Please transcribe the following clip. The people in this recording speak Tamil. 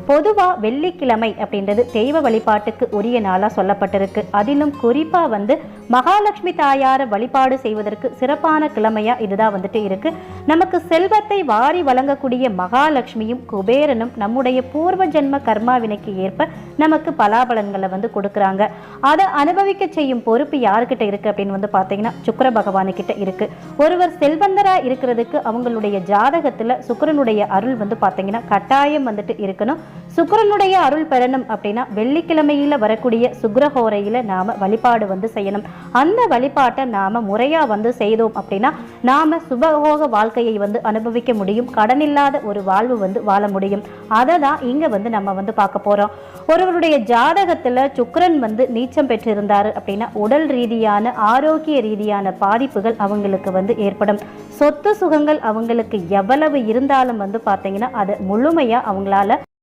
பொதுவா வெள்ளிக்கிழமை அப்படின்றது தெய்வ வழிபாட்டுக்கு உரிய நாளா சொல்லப்பட்டிருக்கு. அதிலும் குறிப்பா மகாலட்சுமி தாயார வழிபாடு செய்வதற்கு சிறப்பான கிழமையா இதுதான் இருக்கு. நமக்கு செல்வத்தை வாரி வழங்கக்கூடிய மகாலட்சுமியும் குபேரனும் நம்முடைய பூர்வ ஜென்ம கர்மாவினைக்கு ஏற்ப நமக்கு பலாபலன்களை கொடுக்குறாங்க. அதை அனுபவிக்க செய்யும் பொறுப்பு யாருக்கிட்ட இருக்கு அப்படின்னு பார்த்தீங்கன்னா சுக்கிர பகவானு கிட்ட இருக்கு. ஒருவர் செல்வந்தரா இருக்கிறதுக்கு அவங்களுடைய ஜாதகத்துல சுக்கிரனுடைய அருள் பார்த்தீங்கன்னா கட்டாயம் இருக்கணும். சுக்கிரனுடைய அருள் பெறணும் அப்படின்னா வெள்ளிக்கிழமையில வரக்கூடிய சுக்கிரஹோரையில நாம வழிபாடு செய்யணும். அந்த வழிபாட்டை நாம முறையா செய்தோம் அப்படின்னா நாம சுபகோக வாழ்க்கையை அனுபவிக்க முடியும். கடனில்லாத ஒரு வாழ்வு வாழ முடியும். அதை தான் இங்க நம்ம பார்க்க போறோம். ஒருவருடைய ஜாதகத்துல சுக்கிரன் நீச்சம் பெற்றிருந்தாரு அப்படின்னா உடல் ரீதியான ஆரோக்கிய ரீதியான பாதிப்புகள் அவங்களுக்கு ஏற்படும். சொத்து சுகங்கள் அவங்களுக்கு எவ்வளவு இருந்தாலும் பார்த்தீங்கன்னா அது முழுமையா அவங்களால